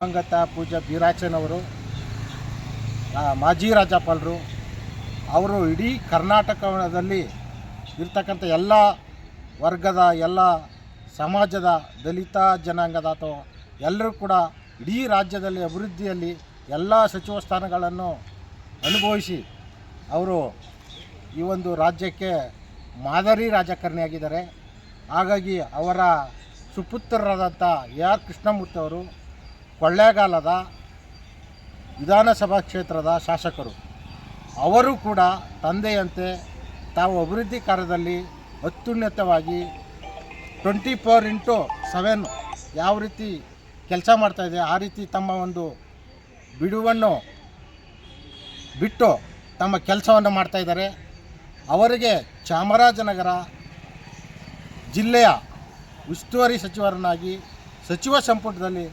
ದಿವಂಗತ ಪೂಜ್ಯ ಬೀರಾಚನವರು ಮಾಜಿ ರಾಜ್ಯಪಾಲರು. ಅವರು ಇಡೀ ಕರ್ನಾಟಕದಲ್ಲಿ ಇರ್ತಕ್ಕಂಥ ಎಲ್ಲ ವರ್ಗದ, ಎಲ್ಲ ಸಮಾಜದ, ದಲಿತ ಜನಾಂಗದ ಅಥವಾ ಎಲ್ಲರೂ ಕೂಡ ಇಡೀ ರಾಜ್ಯದಲ್ಲಿ ಅಭಿವೃದ್ಧಿಯಲ್ಲಿ ಎಲ್ಲ ಸಚಿವ ಸ್ಥಾನಗಳನ್ನು ಅನುಭವಿಸಿ ಅವರು ಈ ಒಂದು ರಾಜ್ಯಕ್ಕೆ ಮಾದರಿ ರಾಜಕಾರಣಿಯಾಗಿದ್ದಾರೆ. ಹಾಗಾಗಿ ಅವರ ಸುಪುತ್ರರಾದಂಥ AR ಕೃಷ್ಣಮೂರ್ತಿ ಅವರು ಕೊಳ್ಳೇಗಾಲದ ವಿಧಾನಸಭಾ ಕ್ಷೇತ್ರದ ಶಾಸಕರು. ಅವರು ಕೂಡ ತಂದೆಯಂತೆ ತಾವು ಅಭಿವೃದ್ಧಿ ಕಾರ್ಯದಲ್ಲಿ ಅತ್ಯುನ್ನತವಾಗಿ 24x7 ಯಾವ ರೀತಿ ಕೆಲಸ ಮಾಡ್ತಾಯಿದೆ ಆ ರೀತಿ ತಮ್ಮ ಒಂದು ಬಿಡುವನ್ನು ಬಿಟ್ಟು ತಮ್ಮ ಕೆಲಸವನ್ನು ಮಾಡ್ತಾಯಿದ್ದಾರೆ. ಅವರಿಗೆ ಚಾಮರಾಜನಗರ ಜಿಲ್ಲೆಯ ಉಸ್ತುವಾರಿ ಸಚಿವರನ್ನಾಗಿ ಸಚಿವ ಸಂಪುಟದಲ್ಲಿ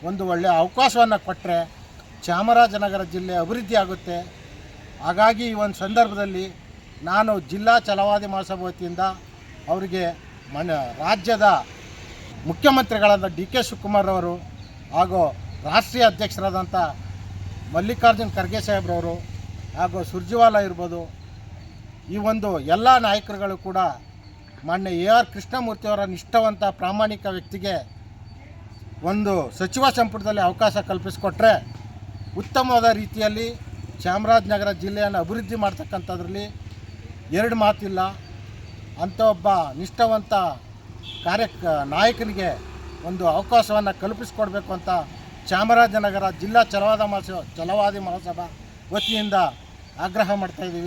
ಒಂದು ಒಳ್ಳೆಯ ಅವಕಾಶವನ್ನು ಕೊಟ್ಟರೆ ಚಾಮರಾಜನಗರ ಜಿಲ್ಲೆ ಅಭಿವೃದ್ಧಿ ಆಗುತ್ತೆ. ಹಾಗಾಗಿ ಈ ಒಂದು ಸಂದರ್ಭದಲ್ಲಿ ನಾನು ಜಿಲ್ಲಾ ಛಲವಾದಿ ಮಹಾಸಭಾ ವತಿಯಿಂದ ಅವರಿಗೆ ರಾಜ್ಯದ ಮುಖ್ಯಮಂತ್ರಿಗಳಾದ DK ಶಿವಕುಮಾರ್ ಅವರು ಹಾಗೂ ರಾಷ್ಟ್ರೀಯ ಅಧ್ಯಕ್ಷರಾದಂಥ ಮಲ್ಲಿಕಾರ್ಜುನ್ ಖರ್ಗೆ ಸಾಹೇಬ್ರವರು ಹಾಗೂ ಸುರ್ಜೇವಾಲಾ ಇರ್ಬೋದು, ಈ ಒಂದು ಎಲ್ಲ ನಾಯಕರುಗಳು ಕೂಡ ಮಾನ್ಯ AR ಕೃಷ್ಣಮೂರ್ತಿಯವರ ನಿಷ್ಠಾವಂತ ಪ್ರಾಮಾಣಿಕ ವ್ಯಕ್ತಿಗೆ ಒಂದು ಸಚಿವ ಸಂಪುಟದಲ್ಲಿ ಅವಕಾಶ ಕಲ್ಪಿಸಿಕೊಟ್ರೆ ಉತ್ತಮವಾದ ರೀತಿಯಲ್ಲಿ ಚಾಮರಾಜನಗರ ಜಿಲ್ಲೆಯನ್ನು ಅಭಿವೃದ್ಧಿ ಮಾಡ್ತಕ್ಕಂಥದ್ರಲ್ಲಿ ಎರಡು ಮಾತಿಲ್ಲ. ಅಂಥ ಒಬ್ಬ ನಿಷ್ಠಾವಂತ ನಾಯಕನಿಗೆ ಒಂದು ಅವಕಾಶವನ್ನು ಕಲ್ಪಿಸಿಕೊಡ್ಬೇಕು ಅಂತ ಚಾಮರಾಜನಗರ ಜಿಲ್ಲಾ ಛಲವಾದಿ ಮಹಾಸಭಾ ವತಿಯಿಂದ ಆಗ್ರಹ ಮಾಡ್ತಾಯಿದ್ದೀವಿ.